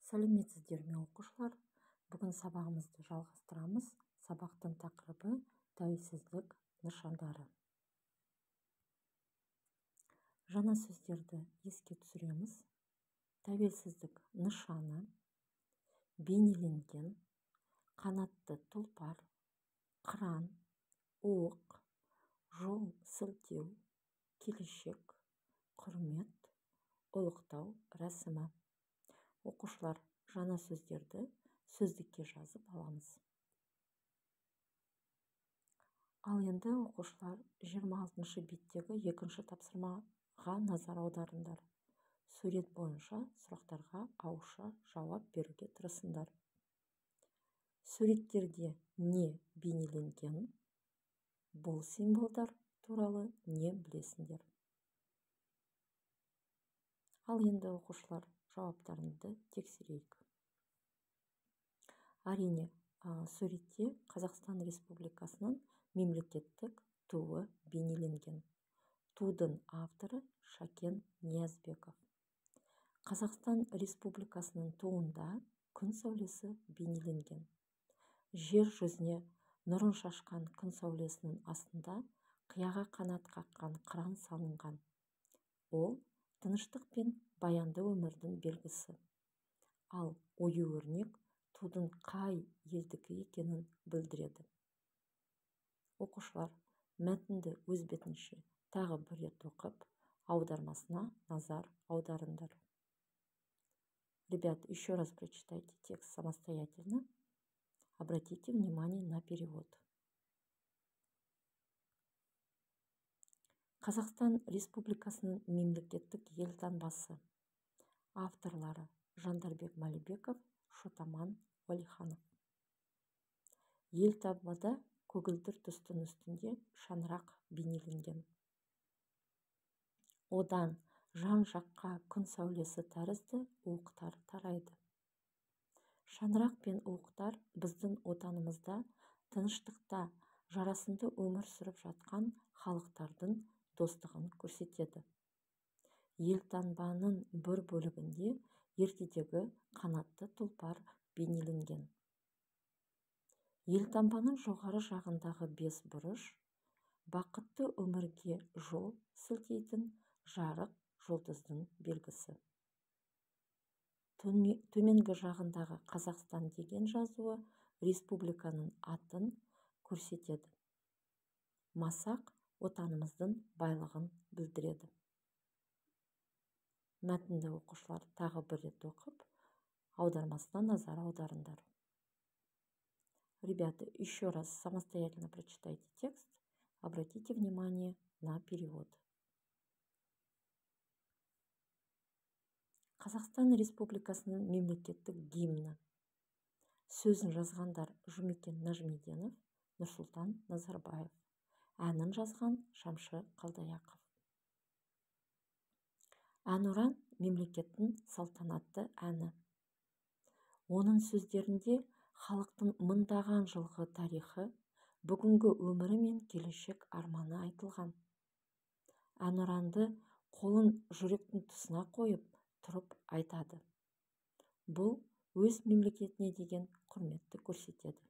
Сәлеметсіздер ме оқушылар? Бүгін сабағымызды жалғастырамыз. Сабақтың тақырыбы тәуелсіздік нышандары. Жаңа сөздерді еске түсіреміз. Тәуелсіздік нышаны, бейнеленген, қанатты тұлпар, қыран, оқ, жол сілтеу, келешек, құрмет, ұлықтау рәсімі. Оқушылар, жаңа сөздерді сөздікке жазып аламыз. Ал енді оқушылар 26-шы беттегі екінші тапсырмаға назар аударыңдар. Сурет бойынша сұрақтарға ауызша жауап беруге тырысыңдар. Суреттерде не бейнеленген? Бұл символдар туралы не білесіңдер? Ал енді оқушылар, жауаптарыңды тексерейік. Әрине, суретте Қазақстан Республикасының мемлекеттік туы бейнеленген. Тудың авторы Шакен Ниязбеков. Қазақстан Республикасының туында күн сәулесі бейнеленген. Жер жүзіне нұрын шашқан күн сәулесінің астында қияға қанат қаққан қыран салынған. Ол тыныштық пен баянды өмірдің белгісі. Ал ою-өрнек тудың қай елдікі екенін білдіреді. Оқушылар, мәтінді өз бетінше тағы бір рет оқып, аудармасына назар аударыңдар. Ребят, еще раз прочитайте текст самостоятельно. Обратите внимание на перевод. Қазақстан Республикасының мемлекеттік елтаңбасы. Авторлары Жандарбек Малибеков, Шотаман Уәлиханов. Елтаңбада көгілдір түстің үстінде шаңырақ бейнеленген. Одан жан-жаққа күн сәулесі тәрізді уықтар тарайды. Шаңырақ пен уықтар біздің отанымызда тыныштықта жарасымды өмір сүріп жатқан халықтардың достығын көрсетеді. Елтаңбаның бір бөлігінде ертедегі қанатты тұлпар бейнеленген. Елтаңбаның жоғары жағындағы бес бұрыш бақытты өмірге жол сілтейтін жарық жұлдыздың белгісі. Төменгі жағындағы Қазақстан деген жазуы республиканың атын көрсетеді. Масақ отанымыздың байлығын білдіреді. Мәтінді оқушылар тағы бір рет оқып, аудармасына назар аударыңдар. Ребята, еще раз самостоятельно прочитайте текст, обратите внимание на перевод. Қазақстан Республикасының мемлекеттік гимні. Сөзін жазғандар Жұмекен Нәжмеденов, Нұрсұлтан Назарбаев. Әнін жазған Шамшы Қалдаяқов. Әнұран мемлекеттің салтанатты әні. Оның сөздерінде халықтың мыңдаған жылғы тарихы, бүгінгі өмірі мен келешек арманы айтылған. Әнұранды қолын жүректің тұсына қойып тұрып айтады. Бұл өз мемлекетіне деген құрметті көрсетеді.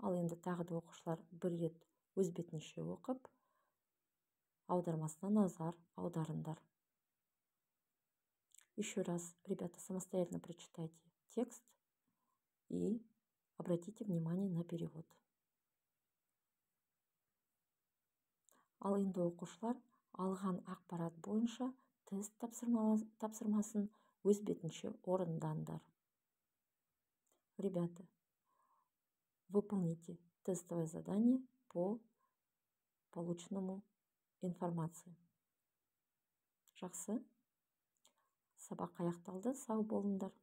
Ал енді тағы да оқушылар бір рет өз бетінше оқып, аудармасына назар аударыңдар. Еще раз, ребята, самостоятельно прочитайте текст и обратите внимание на перевод. Ал енді оқушылар алған ақпарат бойынша тест тапсырмасын өз бетінше орындаңдар. Ребята, выполните тестовое задание по полученному информации. Жақсы. Сабақ аяқталды, сау болыңдар.